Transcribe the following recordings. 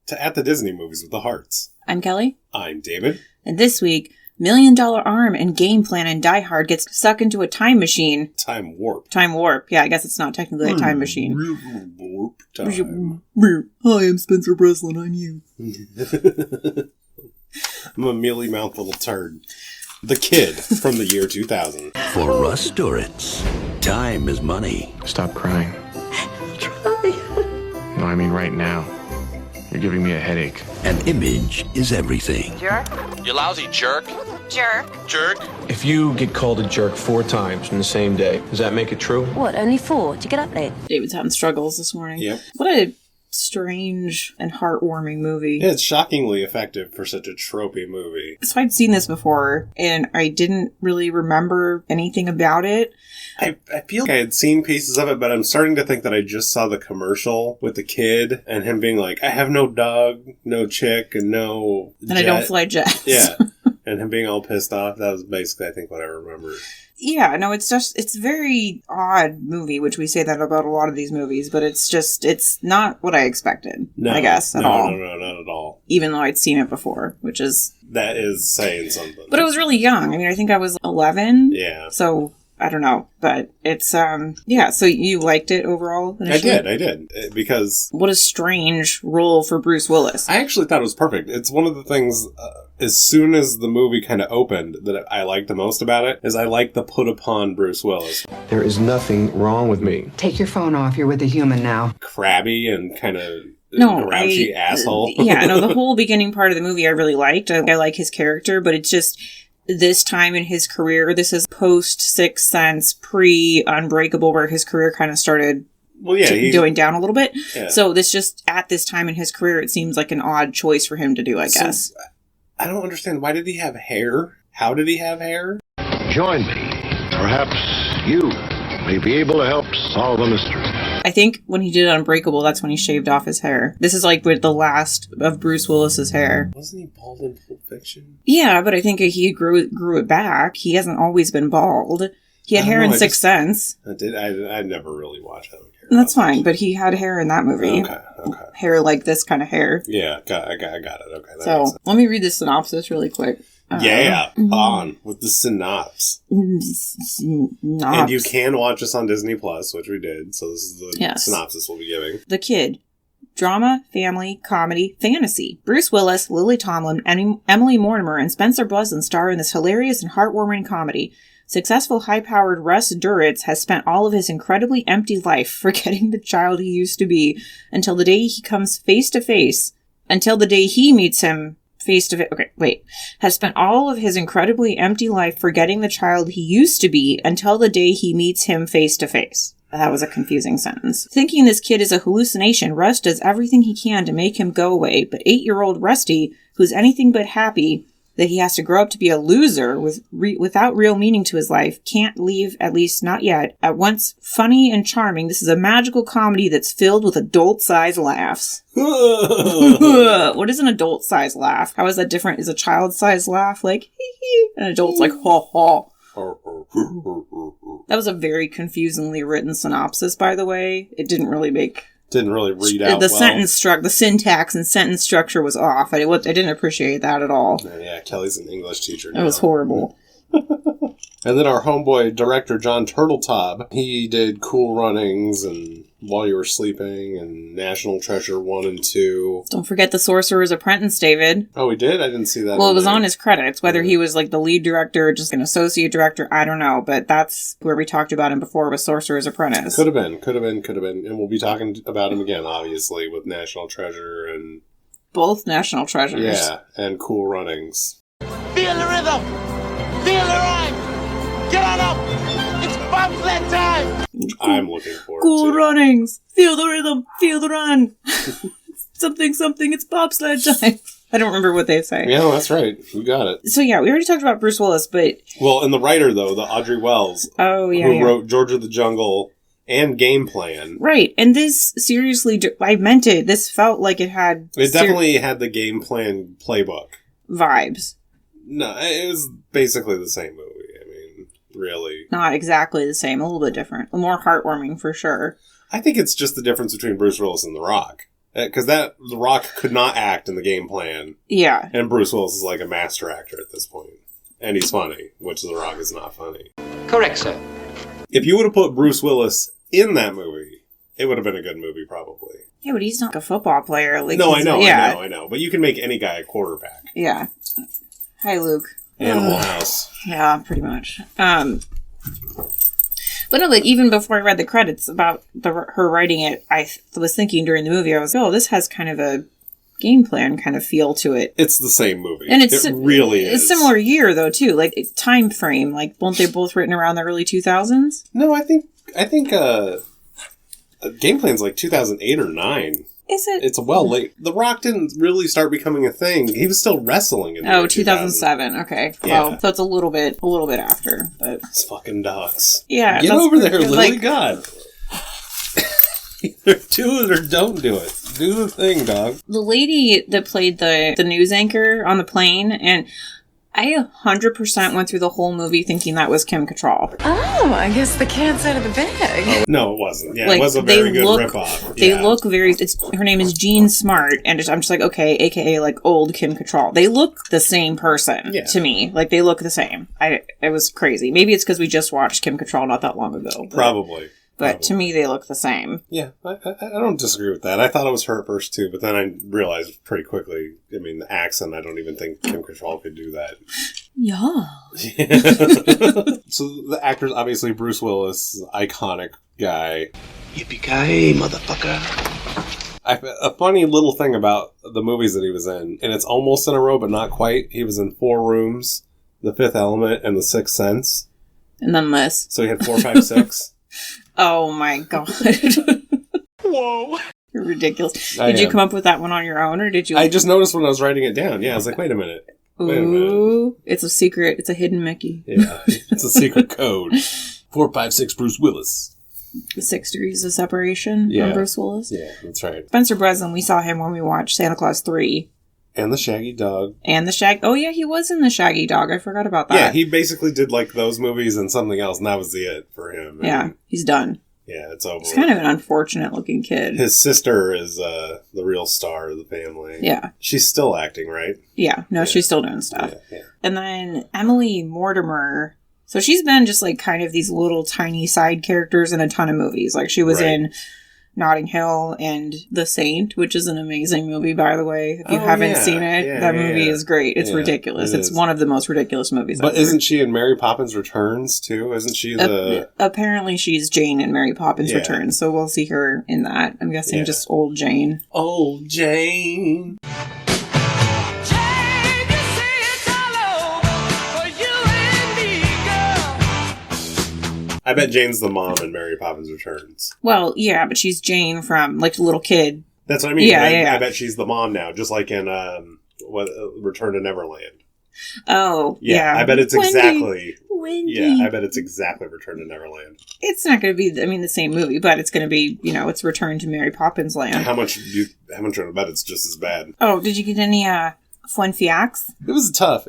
to At the Disney Movies with the Hearts. I'm Kelly. I'm David. And this week, $1 Million Arm and Game Plan in Die Hard gets sucked into a time machine. Time warp. Time warp. Yeah, I guess it's not technically a time machine. Warp time. Hi, I'm Spencer Breslin. I'm you. I'm a mealy-mouthed little turd. The Kid from the year 2000. For Russ Duritz, time is money. Stop crying. Try. No, I mean right now. You're giving me a headache. An image is everything. Jerk. You lousy jerk. Jerk. Jerk. If you get called a jerk 4 times in the same day, does that make it true? What, only 4? Did you get up late? David's having struggles this morning. Yep. What a strange and heartwarming movie. Yeah, it's shockingly effective for such a tropey movie. So I'd seen this before, and I didn't really remember anything about it. I feel like I had seen pieces of it, but I'm starting to think that I just saw the commercial with the kid and him being like, I have no dog, no chick, and no jet. And I don't fly jets. Yeah. And him being all pissed off. That was basically, I think, what I remember. Yeah, no, it's a very odd movie, which we say that about a lot of these movies, but it's not what I expected, I guess, at all. No, not at all. Even though I'd seen it before, which is... That is saying something. But I was really young. I mean, I think I was 11. Yeah. So... I don't know, but it's, yeah, so you liked it overall initially? I did, because... What a strange role for Bruce Willis. I actually thought it was perfect. It's one of the things, as soon as the movie kind of opened, that I liked the most about it, is I like the put upon Bruce Willis. There is nothing wrong with me. Take your phone off, you're with a human now. Crabby and kind of... grouchy asshole. Yeah, no, the whole beginning part of the movie I really liked. I like his character, but it's just... This time in his career, this is post Sixth Sense, pre-Unbreakable, where his career kind of started going down a little bit. Yeah. So this just, at this time in his career, it seems like an odd choice for him to do, I guess. I don't understand. Why did he have hair? How did he have hair? Join me. Perhaps you may be able to help solve a mystery. I think when he did Unbreakable, that's when he shaved off his hair. This is like with the last of Bruce Willis's hair. Wasn't he bald in Pulp Fiction? Yeah, but I think he grew it back. He hasn't always been bald. He had hair in Sixth Sense. I never really watched that. That's fine, but he had hair in that movie. Okay. Hair like this kind of hair. Yeah, I got it. Okay. So, let me read the synopsis really quick. On with the synopsis. And you can watch us on Disney Plus, which we did. So this is the synopsis we'll be giving. The Kid. Drama, family, comedy, fantasy. Bruce Willis, Lily Tomlin, Emily Mortimer, and Spencer Breslin star in this hilarious and heartwarming comedy. Successful, high-powered Russ Duritz has spent all of his incredibly empty life forgetting the child he used to be until the day he comes face-to-face. Until the day he meets him face-to-face. Okay, wait. Has spent all of his incredibly empty life forgetting the child he used to be until the day he meets him face-to-face. That was a confusing sentence. Thinking this kid is a hallucination, Russ does everything he can to make him go away, but 8-year-old Rusty, who's anything but happy that he has to grow up to be a loser without real meaning to his life, can't leave, at least not yet. At once funny and charming, this is a magical comedy that's filled with adult-sized laughs. What is an adult-sized laugh? How is that different? Is a child-sized laugh like, hee hee, and an adult's like, ha ha. That was a very confusingly written synopsis, by the way. It didn't really read out the syntax and sentence structure was off. I didn't appreciate that at all. Yeah, Kelly's an English teacher now. It was horrible. And then our homeboy director, John Turteltaub, he did Cool Runnings and While You Were Sleeping and National Treasure 1 and 2. Don't forget The Sorcerer's Apprentice, David. Oh, he did? I didn't see that. Well, it was on his credits. Whether he was like the lead director or just an associate director, I don't know. But that's where we talked about him before with Sorcerer's Apprentice. Could have been. And we'll be talking about him again, obviously, with National Treasure and... Both National Treasures. Yeah, and Cool Runnings. Feel the rhythm! Feel the rhyme! Get on up! It's bobsled time! Which I'm looking forward Cool to. Runnings! Feel the rhythm! Feel the run! something, it's bobsled time. I don't remember what they say. Yeah, that's right. You got it. So yeah, we already talked about Bruce Willis, but... Well, and the writer, though, the Audrey Wells. Oh, yeah, who wrote George of the Jungle and Game Plan. Right, and this, seriously, I meant it. This felt like it had... It definitely had the Game Plan playbook. Vibes. No, it was basically the same movie. I mean, really. Not exactly the same. A little bit different. More heartwarming, for sure. I think it's just the difference between Bruce Willis and The Rock. Because The Rock could not act in the game plan. Yeah. And Bruce Willis is like a master actor at this point. And he's funny, which The Rock is not funny. Correct, sir. If you would have put Bruce Willis in that movie, it would have been a good movie, probably. Yeah, but he's not a football player. Like, no, I know. But you can make any guy a quarterback. Yeah. Hi, Luke. Animal House. Yeah, pretty much. But no, like, even before I read the credits about her writing it, I was thinking during the movie, I was, this has kind of a game plan kind of feel to it. It's the same movie. And it really is. It's a similar year, though, too. Like, time frame. Like, weren't they both written around the early 2000s? No, I think game plan's like 2008 or 9. Is it? It's well late. The Rock didn't really start becoming a thing. He was still wrestling in 2007. Okay. Yeah. Well, so it's a little bit after, but it's fucking ducks. Yeah. Get over there, Lily. God. Either do it or don't do it. Do the thing, dog. The lady that played the news anchor on the plane, and I 100% went through the whole movie thinking that was Kim Cattrall. Oh, I guess the cat's out of the bag. Oh, no, it wasn't. Yeah, like, it was a very good ripoff. They look very... her name is Jean Smart, and I'm just like, okay, a.k.a. like old Kim Cattrall. They look the same person to me. Like, they look the same. It was crazy. Maybe it's because we just watched Kim Cattrall not that long ago. Probably. But to me, they look the same. Yeah, I don't disagree with that. I thought it was her at first, too, but then I realized pretty quickly, I mean, the accent, I don't even think Kim Cattrall could do that. Yeah. So the actor's obviously Bruce Willis, iconic guy. Yippee-ki-yay, motherfucker. A funny little thing about the movies that he was in, and it's almost in a row, but not quite. He was in 4 Rooms, The Fifth Element, and The Sixth Sense. And then this. So he had 4, 5, 6. Oh my god. Whoa. You're ridiculous. Did you come up with that one on your own, or did you... I just noticed when I was writing it down. Yeah, I was like, wait a minute. Ooh, it's a secret. It's a hidden Mickey. Yeah, it's a secret code. 4, 5, 6, Bruce Willis. The 6 degrees of separation from Bruce Willis. Yeah, that's right. Spencer Breslin, we saw him when we watched Santa Claus 3. And the Shaggy Dog. Oh yeah, he was in the Shaggy Dog. I forgot about that. Yeah, he basically did like those movies and something else, and that was it for him. Yeah, he's done. Yeah, it's over. He's kind of an unfortunate looking kid. His sister is the real star of the family. Yeah. She's still acting, right? Yeah, no, she's still doing stuff. Yeah. And then Emily Mortimer. So she's been just like kind of these little tiny side characters in a ton of movies. Like she was in Notting Hill and The Saint, which is an amazing movie, by the way. If you haven't seen it, that movie is great. It's ridiculous. It's one of the most ridiculous movies But ever. isn't she in Mary Poppins Returns, too? Isn't she the... Apparently she's Jane in Mary Poppins Returns, so we'll see her in that. I'm guessing just old Jane. Old Jane. I bet Jane's the mom in Mary Poppins Returns. Well, yeah, but she's Jane from, like, the little kid. That's what I mean. Yeah. I bet she's the mom now, just like in Return to Neverland. Oh, yeah. I bet it's exactly... Wendy. Yeah, I bet it's exactly Return to Neverland. It's not going to be, the same movie, but it's going to be, it's Return to Mary Poppins Land. How much do you bet it's just as bad? Oh, did you get any, fun fiacs? It was tough.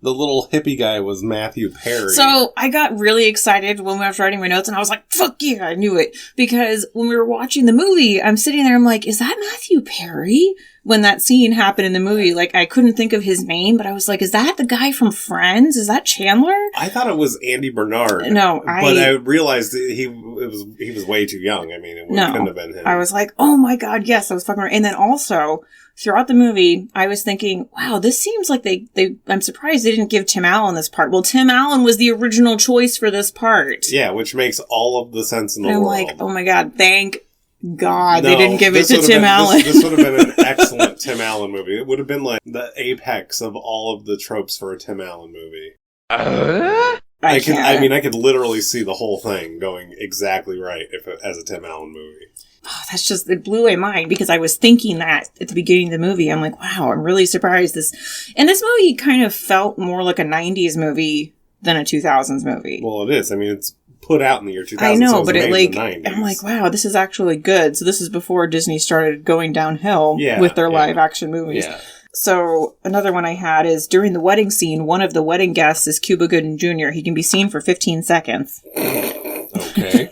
The little hippie guy was Matthew Perry. So I got really excited when I was writing my notes, and I was like, fuck yeah, I knew it. Because when we were watching the movie, I'm sitting there, I'm like, is that Matthew Perry? When that scene happened in the movie, like, I couldn't think of his name, but I was like, is that the guy from Friends? Is that Chandler? I thought it was Andy Bernard. No, but I realized he was way too young. I mean, couldn't have been him. I was like, oh my god, yes, I was fucking right. And then also, throughout the movie, I was thinking, wow, this seems like I'm surprised they didn't give Tim Allen this part. Well, Tim Allen was the original choice for this part. Yeah, which makes all of the sense in the world. I'm like, oh my god, thank God they didn't give it to Tim Allen. This would have been an excellent Tim Allen movie. It would have been like the apex of all of the tropes for a Tim Allen movie. I could literally see the whole thing going exactly right as a Tim Allen movie. Oh, it blew my mind because I was thinking that at the beginning of the movie. I'm like, wow, I'm really surprised this movie kind of felt more like a 90s movie than a 2000s movie. Well, it is. I mean, it's put out in the year 2000. I know, so but I'm like, wow, this is actually good. So this is before Disney started going downhill with their live action movies. Yeah. So another one I had is during the wedding scene, one of the wedding guests is Cuba Gooding Jr. He can be seen for 15 seconds. Okay.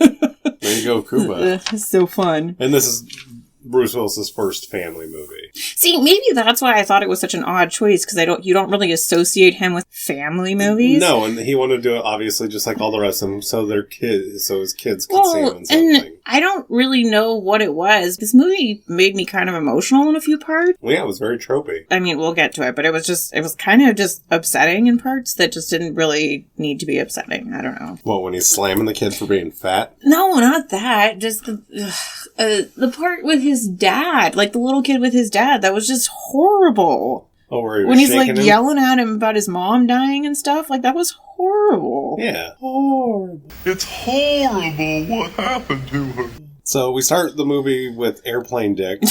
There you go Cuba. It's so fun. And this is Bruce Willis's first family movie. See, maybe that's why I thought it was such an odd choice, because you don't really associate him with family movies. No, and he wanted to do it obviously just like all the rest of them, so his kids could see him in something. And I don't really know what it was. This movie made me kind of emotional in a few parts. Well, yeah, it was very tropey. I mean, we'll get to it, but it was kind of just upsetting in parts that just didn't really need to be upsetting. I don't know. What, when he's slamming the kid for being fat? No, not that. Just the part with his dad, like the little kid with his dad, that was just horrible. Oh, where he was when he's like him? yelling at him about his mom dying and stuff, like that was horrible. Yeah. Horrible. It's horrible what happened to her. So we start the movie with Airplane Dick.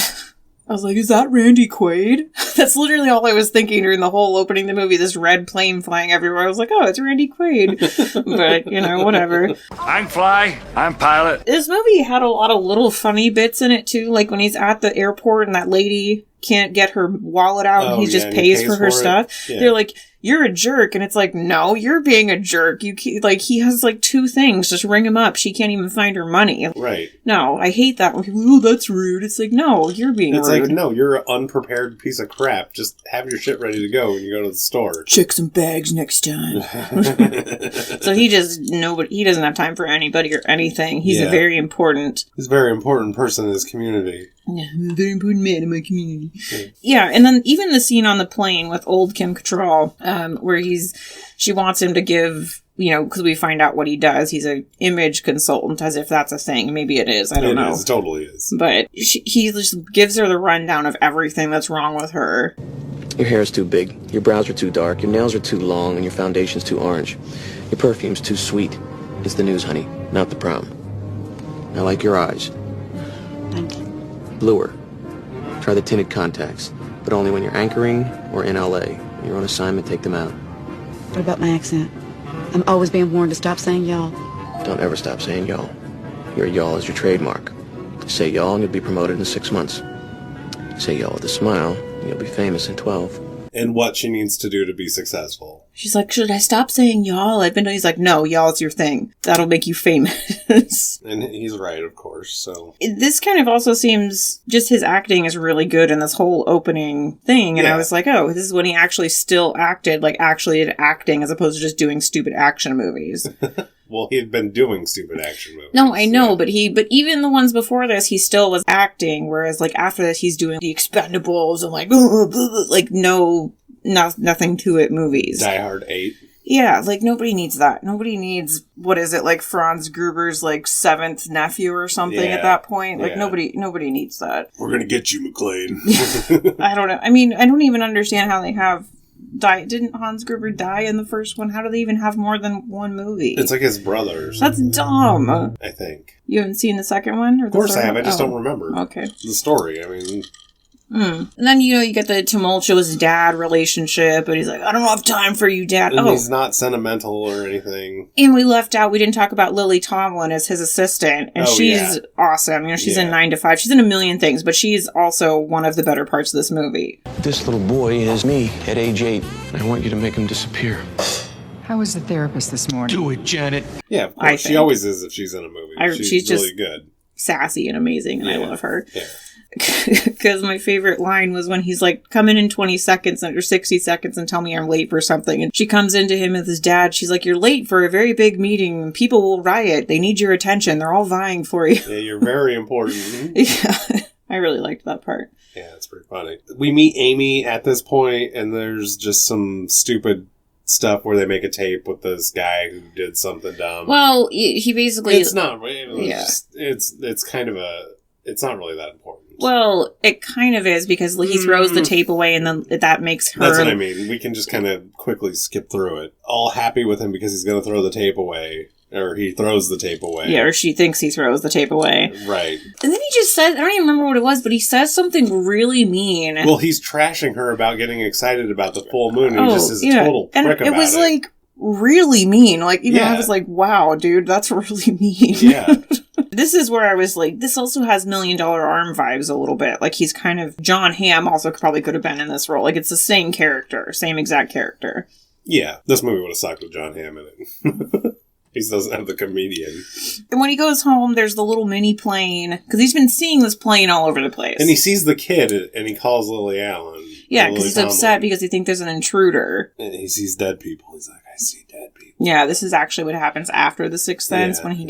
I was like, is that Randy Quaid? That's literally all I was thinking during the whole opening of the movie, this red plane flying everywhere. I was like, oh, it's Randy Quaid. But, whatever. I'm Fly. I'm Pilot. This movie had a lot of little funny bits in it, too. Like when he's at the airport and that lady can't get her wallet out and he just pays for her stuff. Yeah. They're like, you're a jerk. And it's like, no, you're being a jerk. He has like two things. Just ring him up. She can't even find her money. Right. No, I hate that. Oh, that's rude. It's like, no, you're being rude. It's like, no, you're an unprepared piece of crap. Just have your shit ready to go when you go to the store. Check some bags next time. So he doesn't have time for anybody or anything. He's a very important person in his community. Yeah, I'm a very important man in my community. Yeah, and then even the scene on the plane with old Kim Cattrall, where she wants him to give, because we find out what he does. He's an image consultant, as if that's a thing. Maybe it is. I don't know. It is. It totally is. But he just gives her the rundown of everything that's wrong with her. Your hair's too big, your brows are too dark, your nails are too long, and your foundation's too orange. Your perfume's too sweet. It's the news, honey, not the prom. I like your eyes. Thank you. Bluer. Try the tinted contacts, but only when you're anchoring or in LA. When you're on assignment, take them out. What about my accent? I'm always being warned to stop saying y'all. Don't ever stop saying y'all. Your y'all is your trademark. Say y'all and you'll be promoted in 6 months. Say y'all with a smile and you'll be famous in 12. And what she needs to do to be successful. She's like, should I stop saying y'all? He's like, no, y'all's your thing. That'll make you famous. And he's right, of course, so. This kind of also seems, just his acting is really good in this whole opening thing. And I was like, oh, this is when he actually still acted, like actually did acting as opposed to just doing stupid action movies. Well, he had been doing stupid action movies. No, I know, but even the ones before this, he still was acting, whereas like after this, he's doing the Expendables and like, like nothing to it movies. Die Hard 8. Yeah, like nobody needs that. Nobody needs, what is it, like Franz Gruber's like 7th nephew or something at that point. Like nobody needs that. We're gonna get you, McClane. I don't know. I mean, I don't even understand how they have didn't Hans Gruber die in the first one? How do they even have more than one movie? It's like his brother. That's dumb. I think. You haven't seen the second one? Or of course I have. I just don't remember. Okay. The story. I mean. And then, you get the tumultuous dad relationship, and he's like, I don't have time for you, Dad. And he's not sentimental or anything. And we didn't talk about Lily Tomlin as his assistant, and she's awesome. She's in 9 to 5. She's in a million things, but she's also one of the better parts of this movie. This little boy is me at age 8. I want you to make him disappear. How was the therapist this morning? Do it, Janet. Yeah, of course. She always is if she's in a movie. She's really just good. Sassy and amazing, and I love her. Yeah. Because my favorite line was when he's like, come in 20 seconds or 60 seconds and tell me I'm late for something. And she comes into him with his dad. She's like, you're late for a very big meeting. People will riot. They need your attention. They're all vying for you. Yeah, you're very important. Yeah, I really liked that part. Yeah, it's pretty funny. We meet Amy at this point, and there's just some stupid stuff where they make a tape with this guy who did something dumb. Well, he basically... It's not... It's kind of a... It's not really that important. Well, it kind of is because he throws the tape away and then that makes her... That's what I mean. We can just kind of quickly skip through it. All happy with him because he's going to throw the tape away. Or he throws the tape away. Yeah, or she thinks he throws the tape away. Right. And then he just says... I don't even remember what it was, but he says something really mean. Well, he's trashing her about getting excited about the full moon. And he just is a total prick about it. And it was like really mean. Like, even I was like, wow, dude, that's really mean. Yeah. This is where I was like, this also has $1 Million Arm vibes a little bit. Like, he's kind of... John Hamm also probably could have been in this role. Like, it's the same character. Same exact character. Yeah. This movie would have sucked with John Hamm in it. He doesn't have the comedian. And when he goes home, there's the little mini plane, because he's been seeing this plane all over the place. And he sees the kid, and he calls Lily Allen. Yeah, because he's upset because he thinks there's an intruder. And he sees dead people. He's like, I see dead people. Yeah, this is actually what happens after The Sixth Sense when he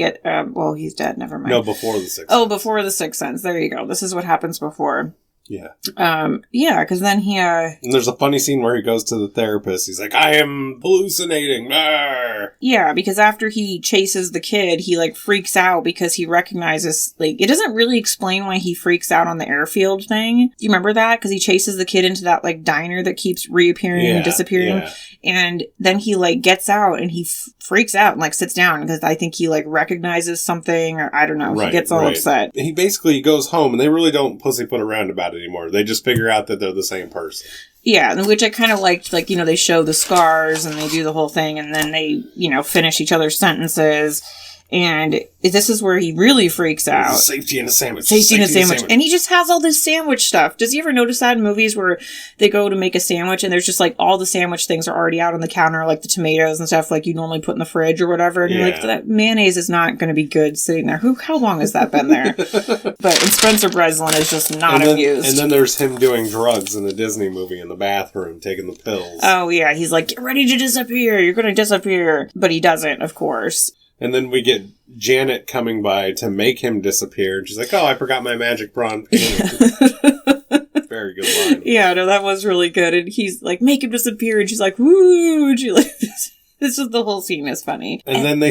he's dead, never mind. No, before The Sixth Sense. Oh, before The Sixth Sense. There you go. This is what happens before. Yeah. Yeah, because then he, And there's a funny scene where he goes to the therapist. He's like, I am hallucinating. Arr! Yeah, because after he chases the kid, he, like, freaks out because he recognizes, like, it doesn't really explain why he freaks out on the airfield thing. Do you remember that? Because he chases the kid into that, like, diner that keeps reappearing and disappearing. Yeah. And then he, like, gets out and he freaks out and, like, sits down because I think he, like, recognizes something or I don't know. He gets all upset. He basically goes home and they really don't pussyfoot around about it anymore. They just figure out that they're the same person. Yeah, which I kind of liked, like, you know, they show the scars and they do the whole thing and then they, you know, finish each other's sentences. And this is where he really freaks out. Safety in a sandwich. Safety in a sandwich. And he just has all this sandwich stuff. Does he ever notice that in movies where they go to make a sandwich and there's just like all the sandwich things are already out on the counter, like the tomatoes and stuff like you normally put in the fridge or whatever. And you're like, that mayonnaise is not going to be good sitting there. How long has that been there? But and Spencer Breslin is just not amused. And then there's him doing drugs in a Disney movie in the bathroom, taking the pills. Oh, yeah. He's like, get ready to disappear. You're going to disappear. But he doesn't, of course. And then we get Janet coming by to make him disappear. And she's like, oh, I forgot my magic prawn painting. Very good line. Yeah, no, that was really good. And he's like, make him disappear. And she's like, woo. And she like, this is the whole scene is funny. And then they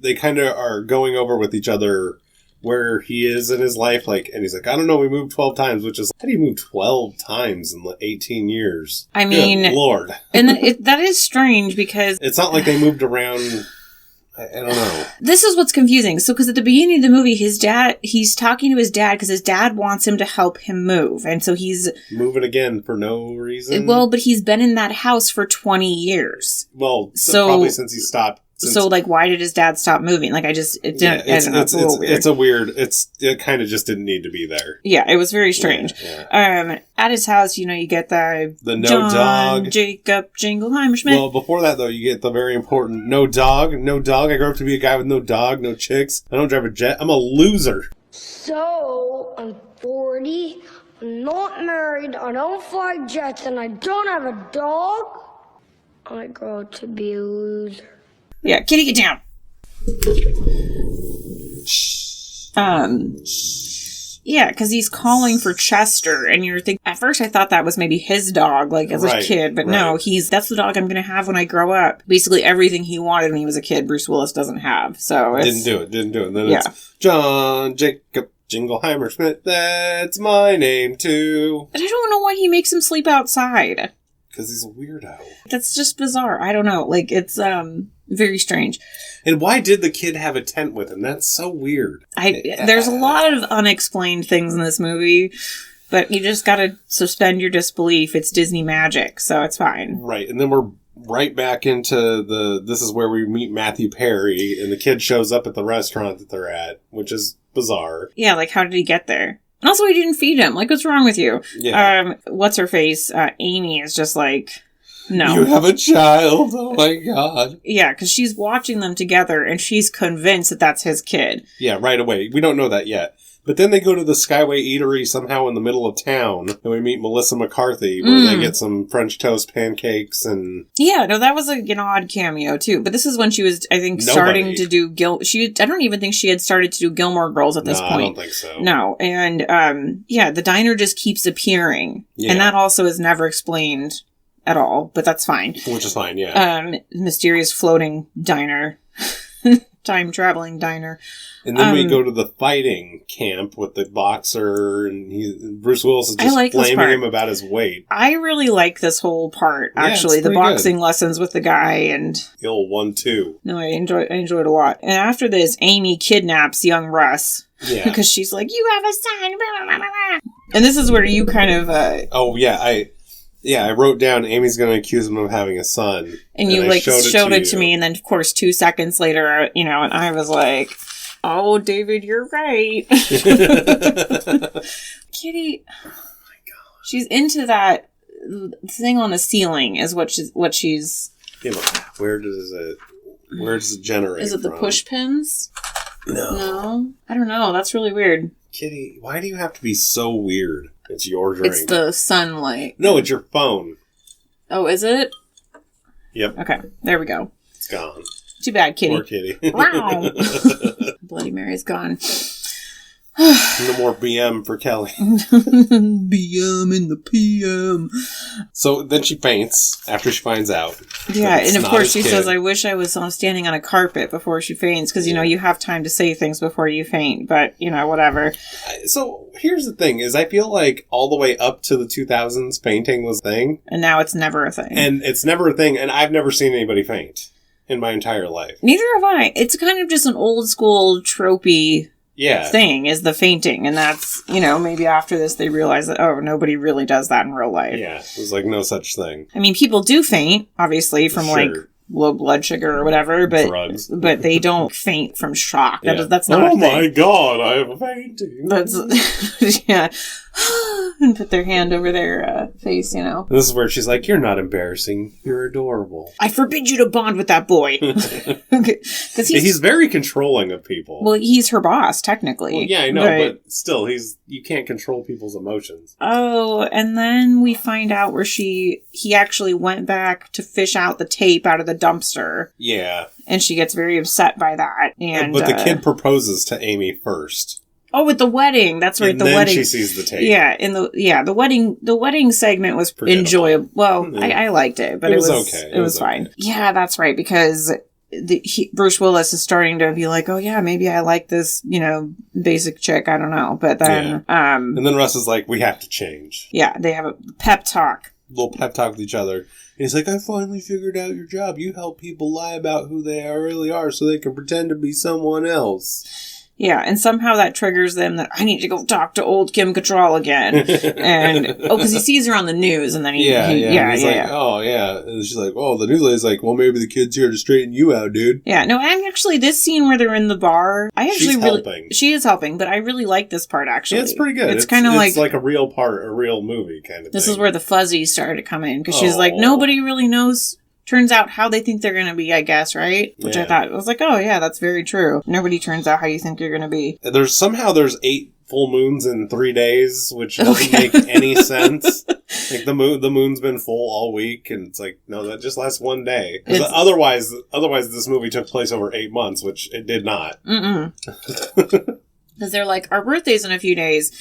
they kind of are going over with each other where he is in his life. Like, and he's like, I don't know, we moved 12 times, which is, how do you move 12 times in 18 years? I mean, good Lord. And that is strange because it's not like they moved around. I don't know. This is what's confusing. So, because at the beginning of the movie, he's talking to his dad because his dad wants him to help him move. And so he's moving again for no reason. Well, but he's been in that house for 20 years. Well, so probably since he stopped. So, like, why did his dad stop moving? Like, it's a little weird. It kind of just didn't need to be there. Yeah, it was very strange. Yeah. At his house, you know, you get the no John, dog. Jacob, Jingleheimer Schmidt. Well, before that, though, you get the very important no dog. No dog. I grew up to be a guy with no dog, no chicks. I don't drive a jet. I'm a loser. So, I'm 40, I'm not married, I don't fly jets, and I don't have a dog. I grow up to be a loser. Yeah, kitty, get down. Yeah, because he's calling for Chester, and you're thinking, at first I thought that was maybe his dog, like, as a kid, but no, that's the dog I'm going to have when I grow up. Basically, everything he wanted when he was a kid, Bruce Willis doesn't have, so Didn't do it. And then it's John Jacob Jingleheimer Schmidt, that's my name, too. And I don't know why he makes him sleep outside. Because he's a weirdo. That's just bizarre. I don't know. Like, it's very strange. And why did the kid have a tent with him? That's so weird. There's a lot of unexplained things in this movie, but you just gotta suspend your disbelief. It's Disney magic, so it's fine. Right, and then we're right back into this is where we meet Matthew Perry, and the kid shows up at the restaurant that they're at, which is bizarre. Yeah, like, how did he get there? And also, he didn't feed him. Like, what's wrong with you? Yeah. What's her face? Amy is just like, no. You have a child? Oh my God. Yeah, because she's watching them together, and she's convinced that that's his kid. Yeah, right away. We don't know that yet. But then they go to the Skyway Eatery somehow in the middle of town, and we meet Melissa McCarthy, where they get some French toast pancakes and... Yeah, no, that was an odd cameo, too. But this is when she was, I think, starting to do... I don't even think she had started to do Gilmore Girls at this point. I don't think so. No, and, the diner just keeps appearing. Yeah. And that also is never explained at all, but that's fine. Which is fine, yeah. Mysterious floating diner. Time-traveling diner. And then we go to the fighting camp with the boxer, and Bruce Willis is just blaming him about his weight. I really like this whole part, actually. The boxing lessons with the guy and... The old 1-2. No, I enjoyed it a lot. And after this, Amy kidnaps young Russ. Yeah. Because she's like, you have a son, blah, blah, blah, blah. And this is where you kind of... I wrote down Amy's going to accuse him of having a son. And you showed it to me, and then, of course, 2 seconds later, and I was like... Oh, David, you're right. Kitty, oh my God, she's into that thing on the ceiling. Is what she's. Yeah, but where does it? Where does it generate Is it the from? push pins? No. I don't know. That's really weird. Kitty, why do you have to be so weird? It's your drink. It's the sunlight. No, it's your phone. Oh, is it? Yep. Okay, there we go. It's gone. Too bad, Kitty. Poor Kitty. Wow. Bloody Mary's gone. No more BM for Kelly. BM in the PM. So then she faints after she finds out. Yeah, and of course she kid. says, I wish I was standing on a carpet before she faints, because, you know, you have time to say things before you faint, but, you know, whatever. So here's the thing, is I feel like all the way up to the 2000s, fainting was a thing. And now it's never a thing. And it's never a thing, and I've never seen anybody faint in my entire life. Neither have I. It's kind of just an old school tropey thing, is the fainting. And that's, you know, maybe after this they realize that, oh, nobody really does that in real life. Yeah, it was like no such thing. I mean, people do faint, obviously, from like low blood sugar or whatever, but drugs. But they don't faint from shock. Yeah. That's not oh a thing. my god, I have a fainting. That's yeah. And put their hand over their face, you know. This is where she's like, you're not embarrassing, you're adorable. I forbid you to bond with that boy. Because he's very controlling of people. Well, he's her boss, technically. Well, yeah, I know, but still, you can't control people's emotions. Oh, and then we find out where he actually went back to fish out the tape out of the dumpster. Yeah. And she gets very upset by that. But the kid proposes to Amy first. Oh, at the wedding. That's right. And the then wedding. She sees the tape. Yeah, the wedding segment was enjoyable. Well, I liked it, but it was okay. It was fine. Okay. Yeah, that's right, because Bruce Willis is starting to be like, oh yeah, maybe I like this, you know, basic chick. I don't know, but then and then Russ is like, we have to change. Yeah, they have a pep talk. Little pep talk with each other. And he's like, I finally figured out your job. You help people lie about who they really are so they can pretend to be someone else. Yeah, and somehow that triggers them that I need to go talk to old Kim Cattrall again. And, because he sees her on the news, and then he's like, oh, yeah. And she's like, oh, the news lady's like, well, maybe the kid's here to straighten you out, dude. Yeah, no, and actually, this scene where they're in the bar, she's helping. She is helping, but I really like this part, actually. Yeah, it's pretty good. It's kind of like... It's like a real part, a real movie kind of thing. This is where the fuzzies started to come in, because she's like, nobody really knows... Turns out how they think they're going to be, I guess, right? Which I thought, I was like, oh yeah, that's very true. Nobody turns out how you think you're going to be. There's 8 full moons in 3 days, which doesn't make any sense. Like the moon's been full all week, and it's like, no, that just lasts one day. Otherwise this movie took place over 8 months, which it did not. Because they're like, our birthday's in a few days.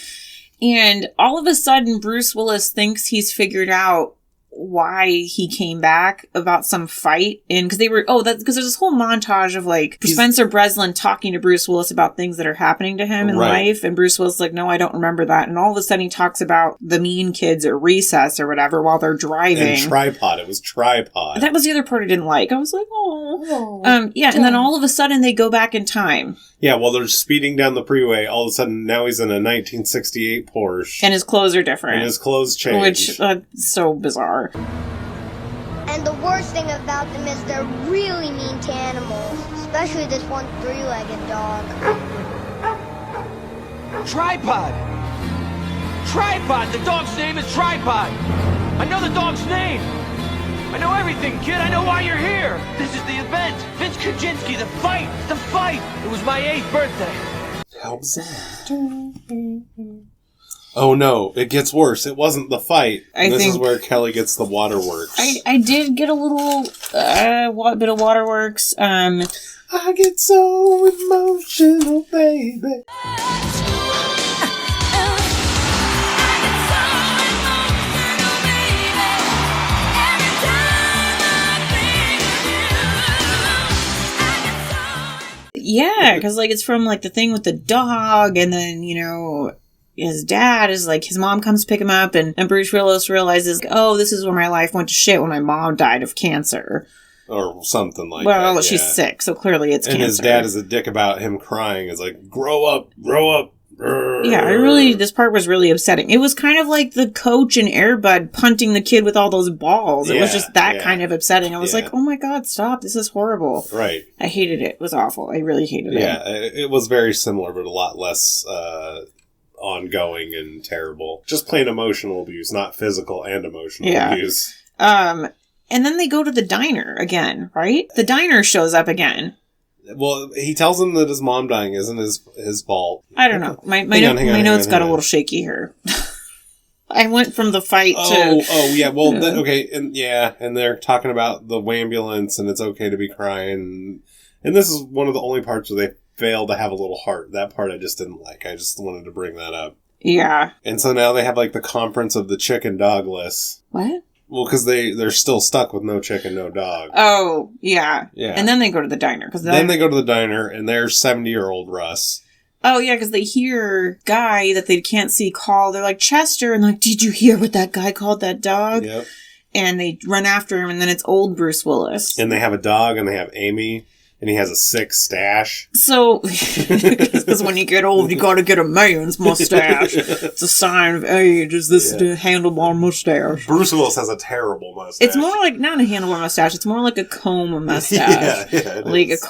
And all of a sudden, Bruce Willis thinks he's figured out why he came back about some fight, and because because there's this whole montage of like Spencer Breslin talking to Bruce Willis about things that are happening to him in life, and Bruce Willis is like, no, I don't remember that, and all of a sudden he talks about the mean kids at recess or whatever while they're driving. And tripod. It was tripod. That was the other part I didn't like. I was like, oh. And then all of a sudden they go back in time. Yeah, while they're speeding down the freeway, all of a sudden now he's in a 1968 Porsche. And his clothes are different. And his clothes change. Which, so bizarre. And the worst thing about them is they're really mean to animals. Especially this one 3-legged dog. Tripod! Tripod! The dog's name is Tripod! I know the dog's name! I know everything, kid! I know why you're here! This is the event! Vince Kaczynski, the fight! The fight! It was my 8th birthday! How bizarre. Oh no, it gets worse. It wasn't the fight. This is where Kelly gets the waterworks. I did get a little bit of waterworks. I get so emotional, baby. Yeah, because like it's from like the thing with the dog, and then, you know, his dad is like, his mom comes to pick him up, and Bruce Willis realizes, oh, this is where my life went to shit when my mom died of cancer. Or something like that. Well, she's sick, so clearly it's cancer. And his dad is a dick about him crying. It's like, grow up, grow up. Yeah, this part was really upsetting. It was kind of like the coach in Air Bud punting the kid with all those balls. It was just that kind of upsetting. I was like, oh my god, stop. This is horrible. Right. I hated it. It was awful. I really hated it. Yeah, it was very similar, but a lot less ongoing and terrible. Just plain emotional abuse, not physical and emotional abuse. And then they go to the diner again, right? The diner shows up again. Well, he tells him that his mom dying isn't his fault. I don't know. My notes got a little shaky here. I went from the fight to... Oh, yeah. Well, okay. And they're talking about the ambulance and it's okay to be crying. And this is one of the only parts where they fail to have a little heart. That part I just didn't like. I just wanted to bring that up. Yeah. And so now they have like the conference of the chicken dogless. What? Well, because they're still stuck with no chicken, no dog. Oh, yeah. Yeah. And then they go to the diner. Then they go to the diner, and there's 70-year-old Russ. Oh, yeah, because they hear guy that they can't see call. They're like, Chester. And like, did you hear what that guy called that dog? Yep. And they run after him, and then it's old Bruce Willis. And they have a dog, and they have Amy. And he has a sick stash. So, because when you get old, you gotta get a man's mustache. It's a sign of age, is this the handlebar mustache. Bruce Willis has a terrible mustache. It's more like, not a handlebar mustache, it's more like a comb mustache. Yeah, like is.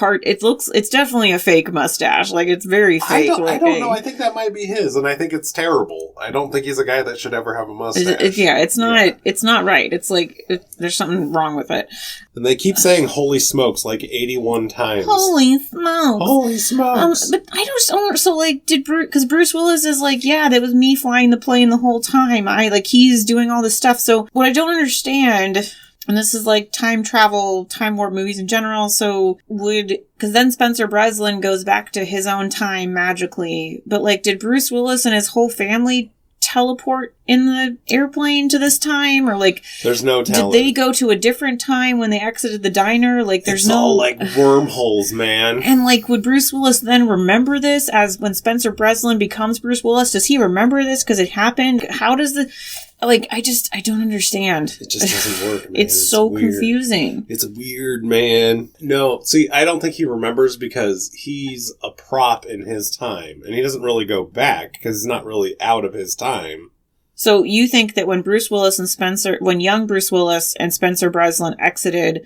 It's definitely a fake mustache. Like, it's very fake. I don't know. I think that might be his, and I think it's terrible. I don't think he's a guy that should ever have a mustache. It's not right. It's like, there's something wrong with it. And they keep saying holy smokes like 81 times. Holy smokes. Holy smokes. But I don't, so like, because Bruce Willis is like, yeah, that was me flying the plane the whole time. He's doing all this stuff. So what I don't understand, and this is like time travel, time warp movies in general, because then Spencer Breslin goes back to his own time magically. But like, did Bruce Willis and his whole family teleport in the airplane to this time, or like there's no telling. Did they go to a different time when they exited the diner? Like there's it's all like wormholes, man. And like, would Bruce Willis then remember this as when Spencer Breslin becomes Bruce Willis? Does he remember this because it happened? How does I don't understand. It just doesn't work, man. It's so weird. Confusing. It's weird, man. No, see, I don't think he remembers because he's a prop in his time. And he doesn't really go back because he's not really out of his time. So you think that when young Bruce Willis and Spencer Breslin exited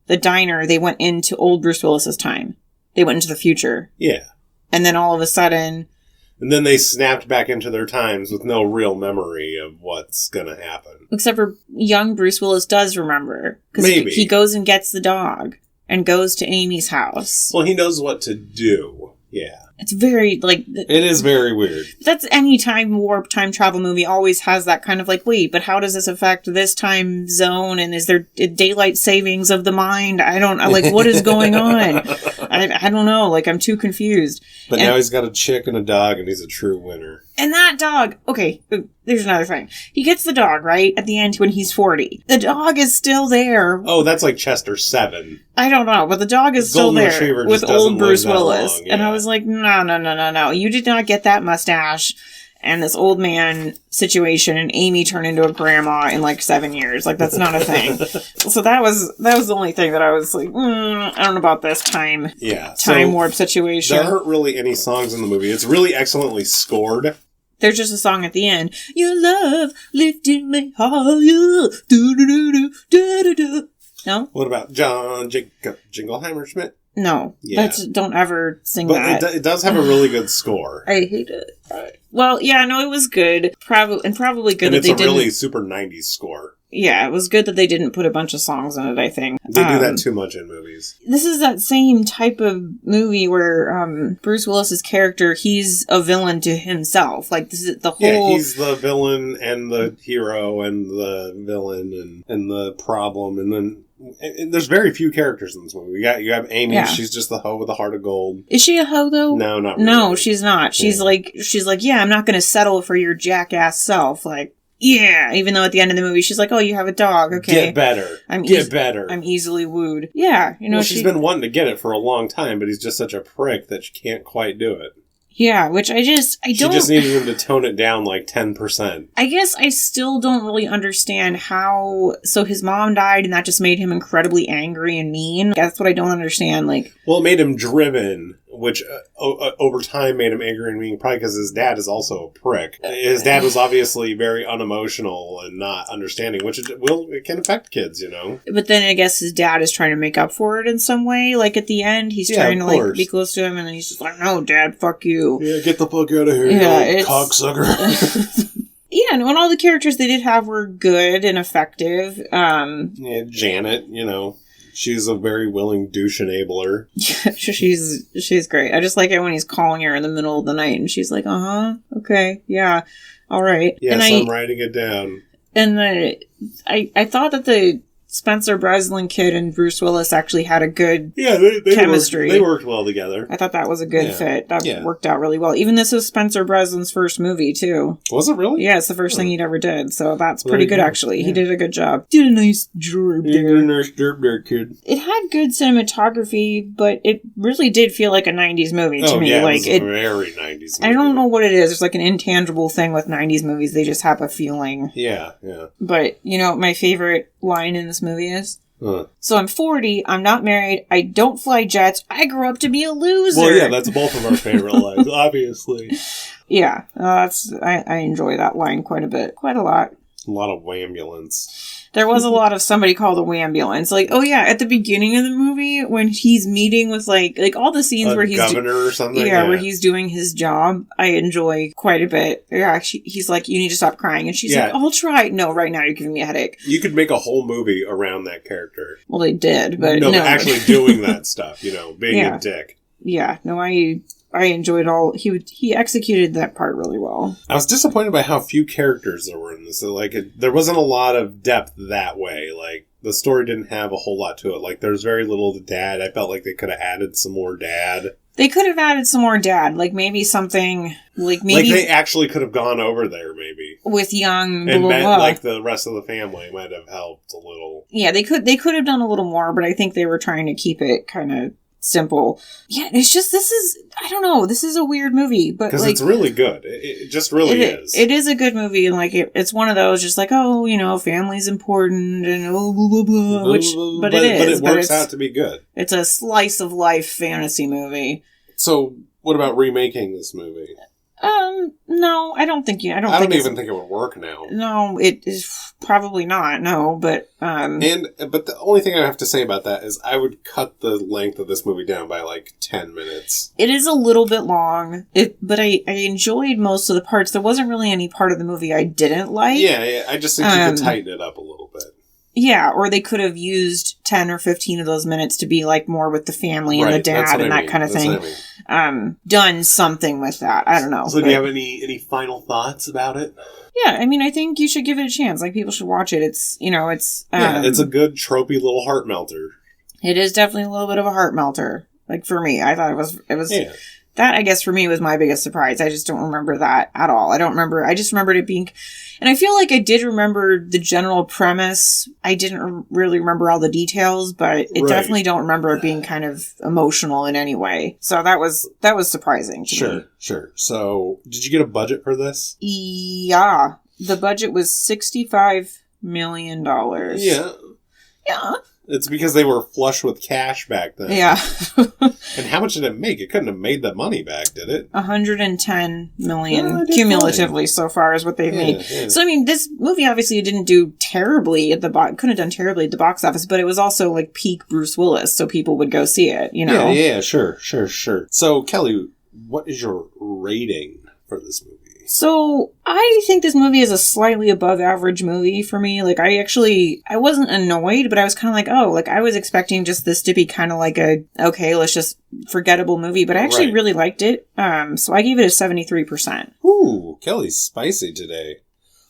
the diner, they went into old Bruce Willis's time? They went into the future? Yeah. And then all of a sudden... And then they snapped back into their times with no real memory of what's going to happen. Except for young Bruce Willis does remember. Maybe. He goes and gets the dog and goes to Amy's house. Well, he knows what to do. Yeah. It's very, like... It is very weird. That's any time warp, time travel movie always has that kind of like, wait, but how does this affect this time zone? And is there daylight savings of the mind? I don't... Like, what is going on? I don't know. Like, I'm too confused. But now he's got a chick and a dog, and he's a true winner. And that dog... Okay, there's another thing. He gets the dog, right? At the end when he's 40. The dog is still there. Oh, that's like Chester 7. I don't know, but the dog is still there with old Bruce Willis. Long, yeah. And I was like, no. You did not get that mustache and this old man situation and Amy turn into a grandma in like 7 years. Like, that's not a thing. So that was the only thing that I was like, I don't know about this time warp situation. There aren't really any songs in the movie. It's really excellently scored. There's just a song at the end. Your love lifted me higher. Do-do-do-do-do-do-do. No? What about John Jingleheimer Schmidt? No. Yeah. Don't ever sing that. But it does have a really good score. I hate it. Well, yeah, no, it was good. Probably good that they didn't... it's a really super 90s score. Yeah, it was good that they didn't put a bunch of songs in it, I think. They do that too much in movies. This is that same type of movie where Bruce Willis's character, he's a villain to himself. Like, this is the whole... Yeah, he's the villain and the hero and the villain and the problem. And then there's very few characters in this movie. You have Amy, she's just the hoe with a heart of gold. Is she a hoe, though? No, not really. No, she's not. She's like, yeah, I'm not going to settle for your jackass self. Like, yeah, even though at the end of the movie she's like, oh, you have a dog, okay. Get better. Get better. I'm easily wooed. Yeah, she's been wanting to get it for a long time, but he's just such a prick that she can't quite do it. Yeah, which I don't... She just needed him to tone it down like 10%. I guess I still don't really understand how... So his mom died and that just made him incredibly angry and mean. That's what I don't understand, like... Well, it made him driven, which over time made him angry and mean, probably because his dad is also a prick. His dad was obviously very unemotional and not understanding, which it can affect kids, But then I guess his dad is trying to make up for it in some way. Like at the end, he's trying to like be close to him, and then he's just like, "No, Dad, fuck you." Yeah, get the fuck out of here, you cocksucker. Yeah, and all the characters they did have were good and effective. Yeah, Janet, she's a very willing douche enabler. she's great. I just like it when he's calling her in the middle of the night and she's like, okay, yeah, all right. Yes, I'm writing it down. And I thought that the Spencer Breslin kid and Bruce Willis actually had a good chemistry. They worked well together. I thought that was a good fit. That worked out really well. Even this was Spencer Breslin's first movie, too. Was it really? Yeah, it's the first thing he'd ever did. So that's pretty good, actually. Yeah. He did a good job. Did a nice job there. Did a nice job there, kid. It had good cinematography, but it really did feel like a 90s movie to me. Yeah, like it was very 90s movie. I don't know what it is. There's like an intangible thing with 90s movies. They just have a feeling. Yeah. But, what my favorite line in this movie is? So I'm 40, I'm not married, I don't fly jets, I grew up to be a loser. Well, yeah, that's both of our favorite lines, obviously. Yeah, I enjoy that line quite a bit. Quite a lot. A lot of whambulance. There was a lot of somebody called a whambulance. Like, oh yeah, at the beginning of the movie, when he's meeting with like all the scenes where he's governor or something. Yeah, where he's doing his job, I enjoy quite a bit. Yeah, he's like, you need to stop crying, and she's like, I'll try. No, right now you're giving me a headache. You could make a whole movie around that character. Well, they did, but no. Actually doing that stuff, being a dick. Yeah, no, I enjoyed all. He executed that part really well. I was disappointed by how few characters there were in this. So, there wasn't a lot of depth that way. Like, the story didn't have a whole lot to it. Like, there's very little to Dad. I felt like they could have added some more Dad. They could have added some more Dad. Like, maybe something... Like they actually could have gone over there, maybe. With young... And met, the rest of the family might have helped a little. Yeah, they could have done a little more, but I think they were trying to keep it kind of simple. Yeah, it's just, I don't know, this is a weird movie, but because it's really good. It just really is. It is a good movie, and it's one of those just like, family's important, and blah, blah, blah, but it is. But it works out to be good. It's a slice of life fantasy movie. So, what about remaking this movie? No, I don't think I don't even think it would work now. No, it is probably not. No, but but the only thing I have to say about that is I would cut the length of this movie down by 10 minutes. It is a little bit long. But I enjoyed most of the parts. There wasn't really any part of the movie I didn't like. Yeah. I just think you could tighten it up a little bit. Yeah, or they could have used 10 or 15 of those minutes to be more with the family and the dad and that kind of thing. Done something with that. I don't know. So do you have any final thoughts about it? Yeah, I think you should give it a chance. People should watch it. It's, it's... it's a good tropey little heart melter. It is definitely a little bit of a heart melter. For me, I thought it was yeah. That, I guess, for me was my biggest surprise. I just don't remember that at all. I just remembered it being... And I feel like I did remember the general premise. I didn't really remember all the details, but definitely don't remember it being kind of emotional in any way. So that was surprising to me. Sure. So, did you get a budget for this? Yeah. The budget was $65 million. Yeah. Yeah. It's because they were flush with cash back then. Yeah. And how much did it make? It couldn't have made that money back, did it? $110 million cumulatively so far is what they've made. Yeah. So, this movie obviously didn't do terribly at the couldn't have done terribly at the box office, but it was also peak Bruce Willis, so people would go see it, Yeah, sure. So, Kelly, what is your rating for this movie? So, I think this movie is a slightly above average movie for me. I wasn't annoyed, but I was kind of I was expecting just this to be kind of let's just forgettable movie, but I actually really liked it. So I gave it a 73%. Ooh, Kelly's spicy today.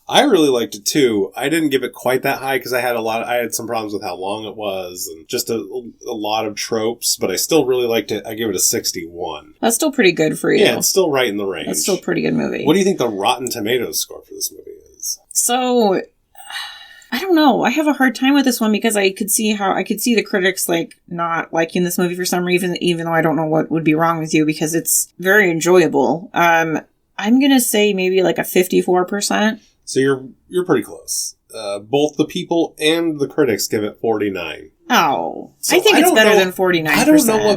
I really liked it too. I didn't give it quite that high because I had some problems with how long it was and just a lot of tropes, but I still really liked it. I give it a 61. That's still pretty good for you. Yeah, it's still right in the range. That's still a pretty good movie. What do you think the Rotten Tomatoes score for this movie is? So, I don't know. I have a hard time with this one because I could see the critics not liking this movie for some reason, even though I don't know what would be wrong with you because it's very enjoyable. I'm gonna say maybe a 54%. So you're pretty close. Both the people and the critics give it 49. Oh, so I think it's better than 49%. I don't know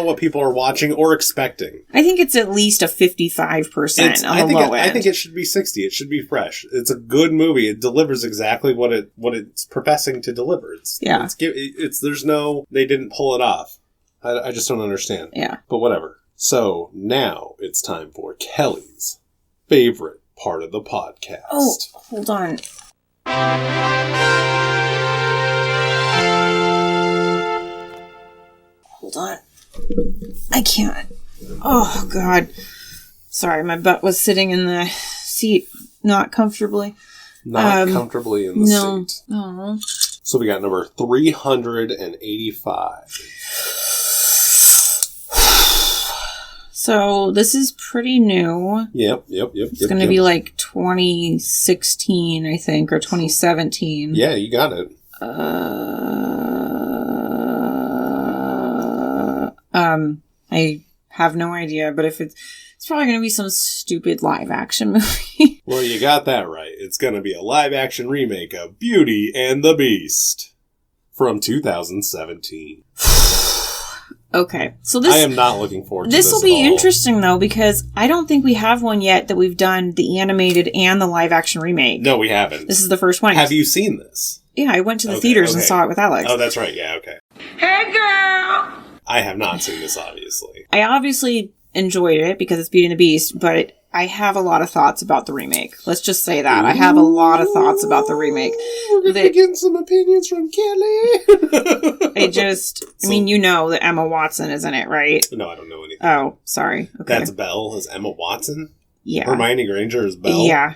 what people are watching or expecting. I think it's at least a 55% on the low end. I think it should be 60. It should be fresh. It's a good movie. It delivers exactly what it's professing to deliver. They didn't pull it off. I just don't understand. Yeah. But whatever. So now it's time for Kelly's favorite part of the podcast. Oh, hold on. Hold on. I can't. Oh, God. Sorry, my butt was sitting in the seat not comfortably. Not comfortably in the seat. No. So we got number 385. So this is pretty new. Yep. It's going to be like 2016, I think, or 2017. Yeah, you got it. I have no idea, but if it's probably going to be some stupid live action movie. Well, you got that right. It's going to be a live action remake of Beauty and the Beast from 2017. Okay, so this... I am not looking forward to this. This will be interesting, though, because I don't think we have one yet that we've done the animated and the live action remake. No, we haven't. This is the first one. Have you seen this? Yeah, I went to the theaters and saw it with Alex. Oh, that's right. Yeah, okay. Hey, girl! I have not seen this, obviously. I obviously enjoyed it because it's Beauty and the Beast, but I have a lot of thoughts about the remake. Let's just say that. I have a lot of thoughts about the remake. We're getting some opinions from Kelly. I mean, you know that Emma Watson is in it, right? No, I don't know anything. Oh, sorry. Okay. That's Belle. Is Emma Watson? Yeah. Hermione Granger is Belle? Yeah.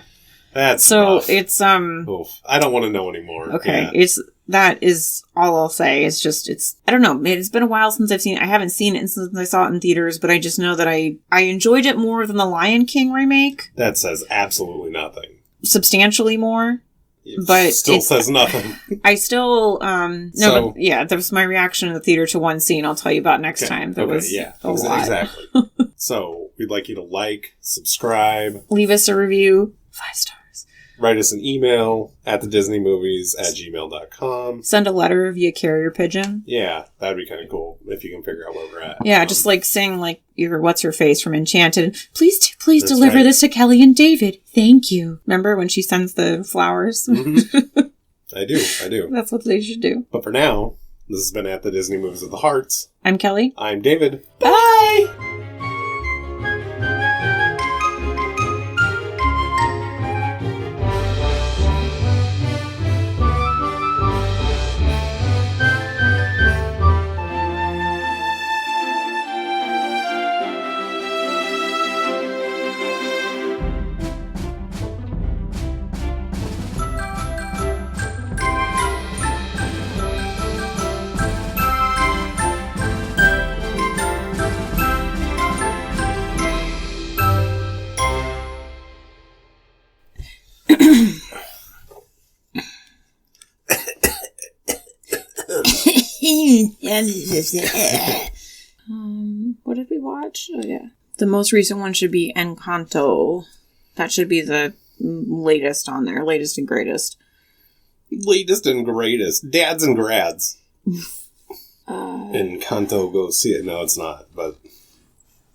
That's so rough. It's Oof. I don't want to know anymore. Okay. Yeah. That is all I'll say. I don't know. It's been a while since I've seen it. I haven't seen it since I saw it in theaters, but I just know that I enjoyed it more than the Lion King remake. That says absolutely nothing. Substantially more. But it still says nothing. I still, but yeah, that was my reaction in the theater to one scene I'll tell you about next time. That was a lot. Exactly. So, we'd like you to like, subscribe. Leave us a review. 5 stars. Write us an email at thedisneymovies@gmail.com. Send a letter via carrier pigeon. Yeah, that'd be kind of cool if you can figure out where we're at. Yeah, just like sing like your What's Her Face from Enchanted. Please deliver this to Kelly and David. Thank you. Remember when she sends the flowers? Mm-hmm. I do. That's what they should do. But for now, this has been At the Disney Movies of the Hearts. I'm Kelly. I'm David. Bye! What did we watch? Oh, yeah. The most recent one should be Encanto. That should be the latest on there. Latest and greatest. Latest and greatest. Dads and grads. Encanto, go see it. No, it's not, but...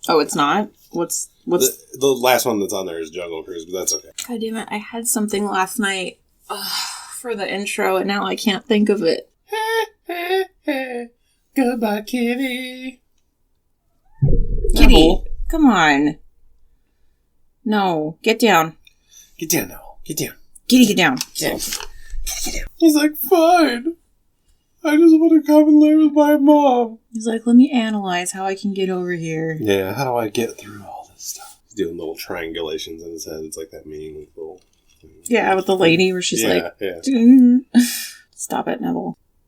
Oh, it's not? What's... The last one that's on there is Jungle Cruise, but that's okay. God damn it. I had something last night for the intro, and now I can't think of it. Goodbye, Kitty. Kitty, no. Come on. No, get down. Get down now. Get down. Kitty, get down. Get down. Get down. He's like, fine. I just want to come and live with my mom. He's like, let me analyze how I can get over here. Yeah, how do I get through all this stuff? He's doing little triangulations in his head. It's like that meme with little... Yeah, with the lady where she's like... Yeah. Stop it, Neville.